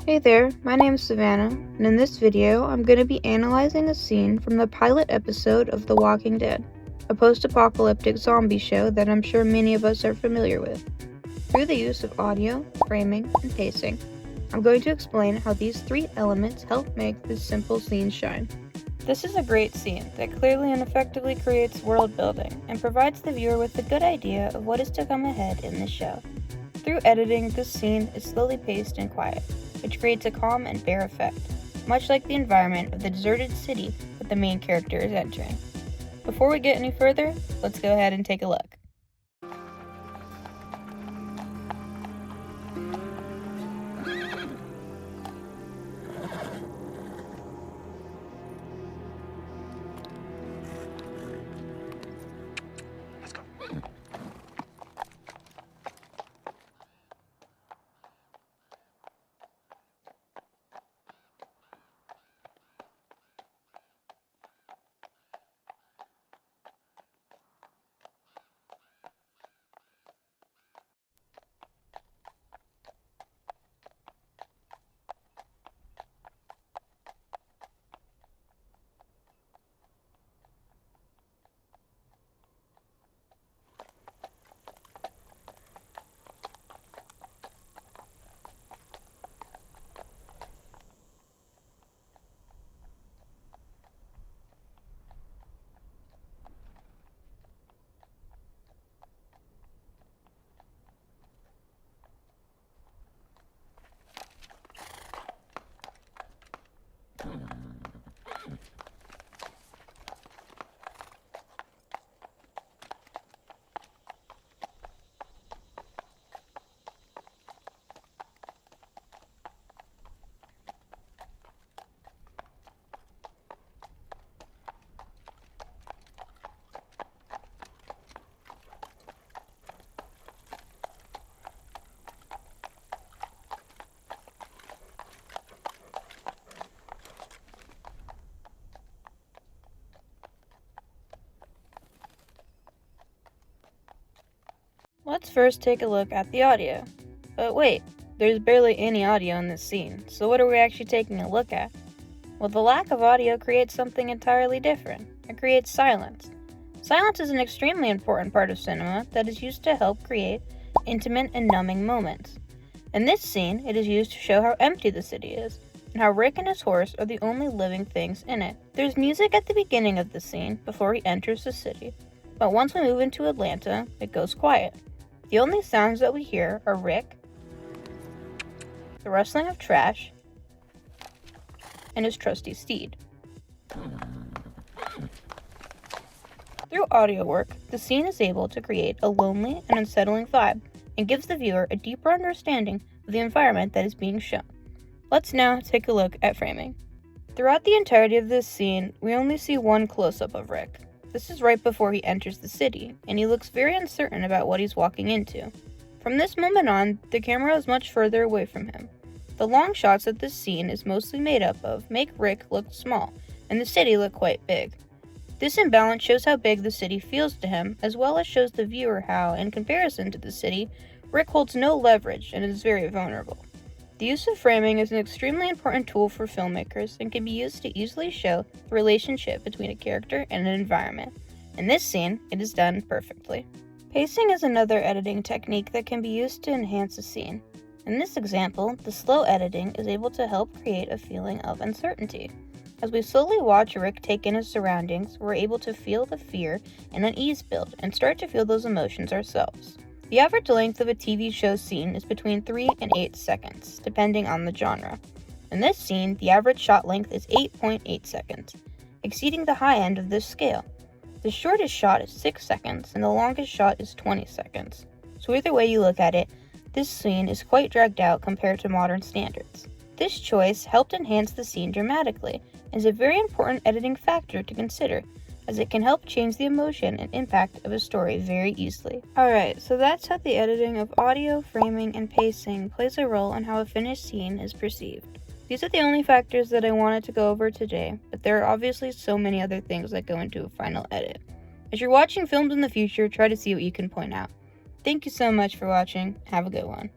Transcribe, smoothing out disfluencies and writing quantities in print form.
Hey there, my name is Savannah, and in this video, I'm going to be analyzing a scene from the pilot episode of The Walking Dead, a post-apocalyptic zombie show that I'm sure many of us are familiar with. Through the use of audio, framing, and pacing, I'm going to explain how these three elements help make this simple scene shine. This is a great scene that clearly and effectively creates world building and provides the viewer with a good idea of what is to come ahead in the show. Through editing, this scene is slowly paced and quiet, which creates a calm and bare effect, much like the environment of the deserted city that the main character is entering. Before we get any further, let's go ahead and take a look. Let's first take a look at the audio. But wait, there's barely any audio in this scene, so what are we actually taking a look at? Well, the lack of audio creates something entirely different. It creates silence. Silence is an extremely important part of cinema that is used to help create intimate and numbing moments. In this scene, it is used to show how empty the city is, and how Rick and his horse are the only living things in it. There's music at the beginning of the scene before he enters the city, but once we move into Atlanta, it goes quiet. The only sounds that we hear are Rick, the rustling of trash, and his trusty steed. Through audio work, the scene is able to create a lonely and unsettling vibe and gives the viewer a deeper understanding of the environment that is being shown. Let's now take a look at framing. Throughout the entirety of this scene, we only see one close-up of Rick. This is right before he enters the city, and he looks very uncertain about what he's walking into. From this moment on, the camera is much further away from him. The long shots that this scene is mostly made up of make Rick look small, and the city look quite big. This imbalance shows how big the city feels to him, as well as shows the viewer how, in comparison to the city, Rick holds no leverage and is very vulnerable. The use of framing is an extremely important tool for filmmakers and can be used to easily show the relationship between a character and an environment. In this scene, it is done perfectly. Pacing is another editing technique that can be used to enhance a scene. In this example, the slow editing is able to help create a feeling of uncertainty. As we slowly watch Rick take in his surroundings, we're able to feel the fear and unease build and start to feel those emotions ourselves. The average length of a TV show scene is between 3 and 8 seconds, depending on the genre. In this scene, the average shot length is 8.8 seconds, exceeding the high end of this scale. The shortest shot is 6 seconds, and the longest shot is 20 seconds. So either way you look at it, this scene is quite dragged out compared to modern standards. This choice helped enhance the scene dramatically, and is a very important editing factor to consider, as it can help change the emotion and impact of a story very easily. Alright, so that's how the editing of audio, framing, and pacing plays a role in how a finished scene is perceived. These are the only factors that I wanted to go over today, but there are obviously so many other things that go into a final edit. As you're watching films in the future, try to see what you can point out. Thank you so much for watching. Have a good one.